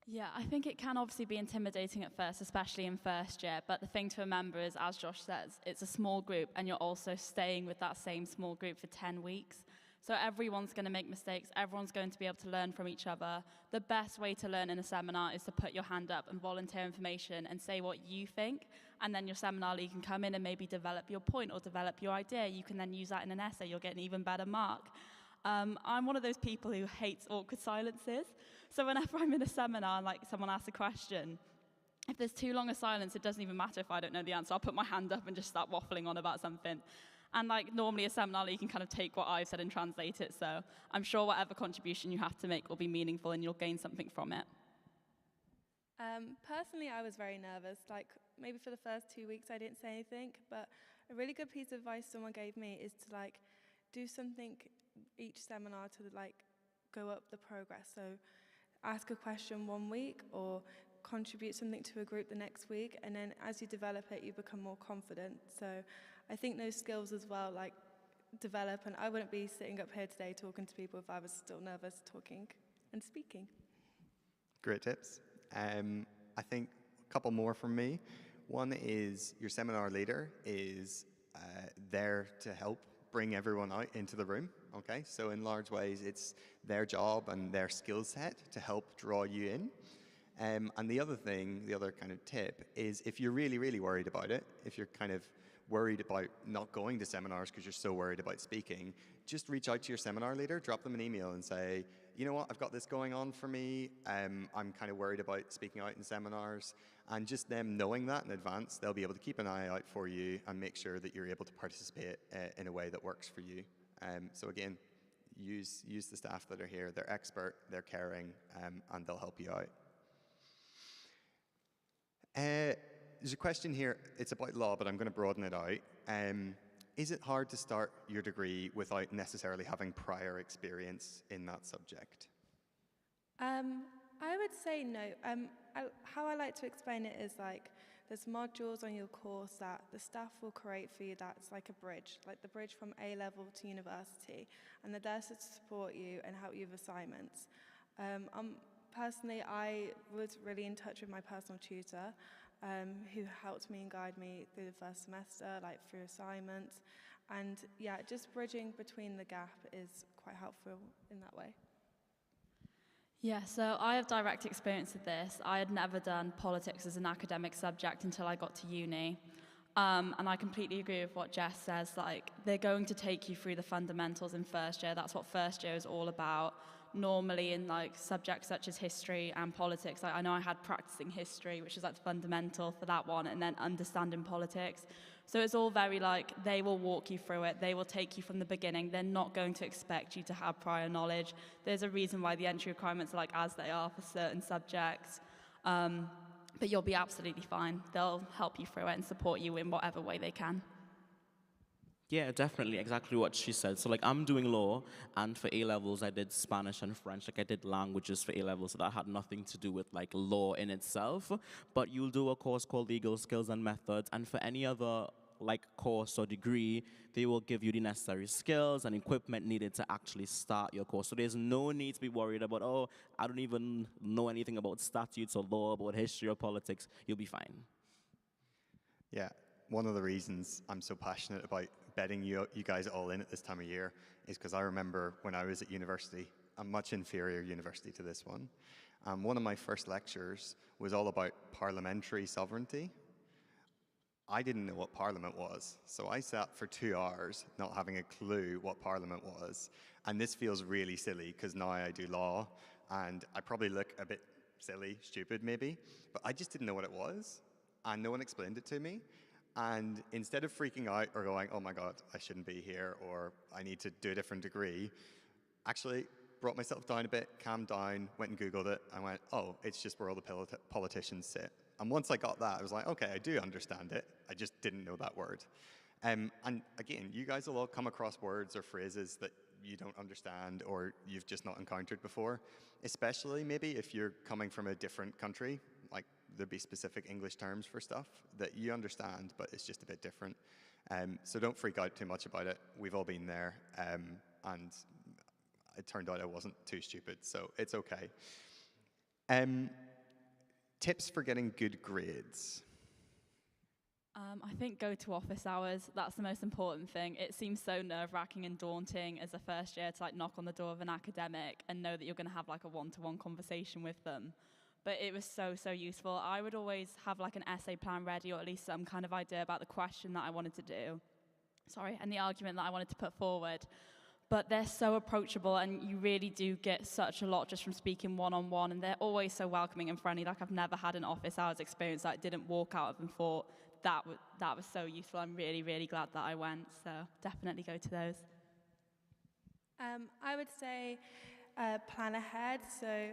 Yeah, I think it can obviously be intimidating at first, especially in first year, but the thing to remember is, as Josh says, it's a small group and you're also staying with that same small group for 10 weeks. So everyone's going to make mistakes, everyone's going to be able to learn from each other. The best way to learn in a seminar is to put your hand up and volunteer information and say what you think, and then your seminar lead can come in and maybe develop your point or develop your idea. You can then use that in an essay, you'll get an even better mark. I'm one of those people who hates awkward silences. So whenever I'm in a seminar and like someone asks a question, if there's too long a silence, it doesn't even matter if I don't know the answer. I'll put my hand up and just start waffling on about something. And like normally a seminar, you can kind of take what I've said and translate it. So I'm sure whatever contribution you have to make will be meaningful and you'll gain something from it. Personally, I was very nervous. Like maybe for the first 2 weeks, I didn't say anything. But a really good piece of advice someone gave me is to like do something each seminar to like go up the progress. So ask a question 1 week or contribute something to a group the next week, and then as you develop it, you become more confident. So I think those skills as well like develop, and I wouldn't be sitting up here today talking to people if I was still nervous talking and speaking. Great tips. I think a couple more from me. One is your seminar leader is there to help bring everyone out into the room, okay? So in large ways, it's their job and their skill set to help draw you in. And the other thing, the other kind of tip is if you're really, really worried about it, if you're kind of worried about not going to seminars because you're so worried about speaking, just reach out to your seminar leader, drop them an email and say, you know what, I've got this going on for me. I'm kind of worried about speaking out in seminars. And just them knowing that in advance, they'll be able to keep an eye out for you and make sure that you're able to participate in a way that works for you. So again, use the staff that are here. They're expert, they're caring, and they'll help you out. There's a question here. It's about law, but I'm going to broaden it out. is it hard to start your degree without necessarily having prior experience in that subject? I would say no. How I like to explain it is like there's modules on your course that the staff will create for you that's like a bridge, like the bridge from A level to university, and they're there to support you and help you with assignments. Personally, I was really in touch with my personal tutor, who helped me and guided me through the first semester, like through assignments, and yeah, just bridging between the gap is quite helpful in that way. Yeah, so I have direct experience with this. I had never done politics as an academic subject until I got to uni. And I completely agree with what Jess says, like, they're going to take you through the fundamentals in first year. That's what first year is all about. Normally in like subjects such as history and politics, like, I know I had practicing history, which is like the fundamental for that one, and then understanding politics. So it's all very like, they will walk you through it, they will take you from the beginning, they're not going to expect you to have prior knowledge. There's a reason why the entry requirements are like as they are for certain subjects. But you'll be absolutely fine. They'll help you through it and support you in whatever way they can. Yeah, definitely, exactly what she said. So like I'm doing law, and for A-levels I did Spanish and French, like I did languages for A-levels, so that had nothing to do with like law in itself. But you'll do a course called Legal Skills and Methods, and for any other like course or degree, they will give you the necessary skills and equipment needed to actually start your course. So there's no need to be worried about, oh, I don't even know anything about statutes or law, about history or politics. You'll be fine. Yeah, one of the reasons I'm so passionate about betting you guys all in at this time of year is because I remember when I was at university, a much inferior university to this one, one of my first lectures was all about parliamentary sovereignty. I didn't know what Parliament was, so I sat for 2 hours not having a clue what Parliament was. And this feels really silly because now I do law, and I probably look a bit silly, stupid maybe, but I just didn't know what it was, and no one explained it to me. And instead of freaking out or going, oh my God, I shouldn't be here, or I need to do a different degree, actually brought myself down a bit, calmed down, went and Googled it, and went, oh, it's just where all the politicians sit. And once I got that, I was like, okay, I do understand it. I just didn't know that word. And again, you guys will all come across words or phrases that you don't understand or you've just not encountered before, especially maybe if you're coming from a different country, like there'd be specific English terms for stuff that you understand, but it's just a bit different. So don't freak out too much about it. We've all been there, and it turned out I wasn't too stupid, so it's okay. Tips for getting good grades. I think go to office hours. That's the most important thing. It seems so nerve-wracking and daunting as a first year to like knock on the door of an academic and know that you're going to have like a one-to-one conversation with them. But it was so, so useful. I would always have like an essay plan ready, or at least some kind of idea about the question that I wanted to do. And the argument that I wanted to put forward. But they're so approachable, and you really do get such a lot just from speaking one-on-one, and they're always so welcoming and friendly. Like, I've never had an office hours experience that I didn't walk out of and thought, that was so useful. I'm really, really glad that I went, so definitely go to those. I would say plan ahead, so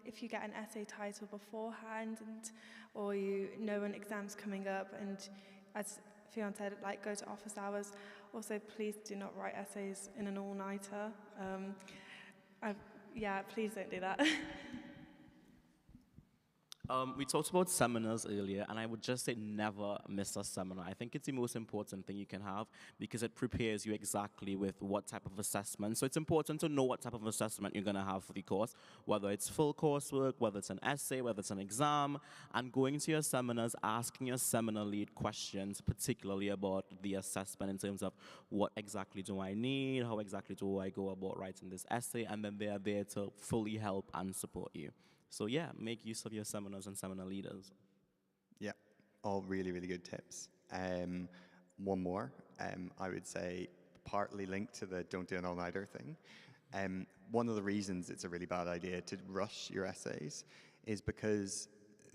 if you get an essay title beforehand, or you know an exam's coming up, and as Fionn said, like, go to office hours. Also, please do not write essays in an all-nighter. Please don't do that. We talked about seminars earlier, and I would just say never miss a seminar. I think it's the most important thing you can have because it prepares you exactly with what type of assessment. So it's important to know what type of assessment you're going to have for the course, whether it's full coursework, whether it's an essay, whether it's an exam, and going to your seminars, asking your seminar lead questions, particularly about the assessment in terms of what exactly do I need, how exactly do I go about writing this essay, and then they are there to fully help and support you. So yeah, make use of your seminars and seminar leaders. Yeah, all really, really good tips. One more, I would say, partly linked to the don't do an all-nighter thing. One of the reasons it's a really bad idea to rush your essays is because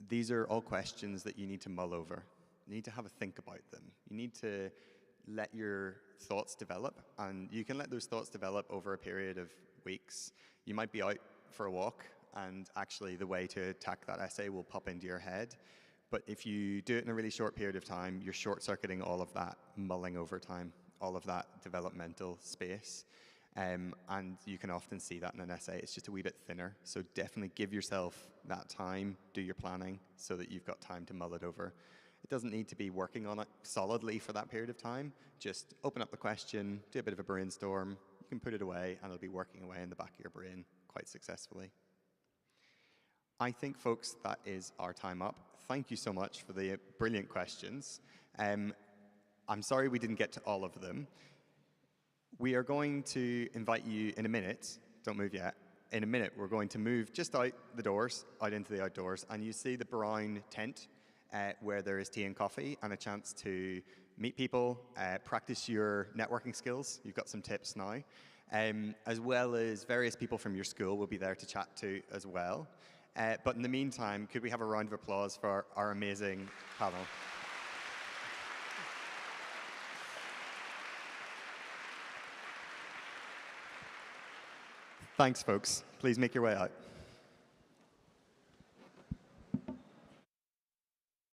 these are all questions that you need to mull over. You need to have a think about them. You need to let your thoughts develop, and you can let those thoughts develop over a period of weeks. You might be out for a walk, and actually the way to attack that essay will pop into your head. But if you do it in a really short period of time, you're short-circuiting all of that mulling over time, all of that developmental space. And you can often see that in an essay. It's just a wee bit thinner. So definitely give yourself that time, do your planning, so that you've got time to mull it over. It doesn't need to be working on it solidly for that period of time. Just open up the question, do a bit of a brainstorm. You can put it away, and it'll be working away in the back of your brain quite successfully. I think, folks, that is our time up. Thank you so much for the brilliant questions. I'm sorry we didn't get to all of them. We are going to invite you in a minute. Don't move yet. In a minute, we're going to move just out the doors, out into the outdoors, and you see the brown tent where there is tea and coffee and a chance to meet people, practice your networking skills. You've got some tips now. As well as various people from your school will be there to chat to as well. But in the meantime, could we have a round of applause for our amazing panel? Thanks, folks. Please make your way out.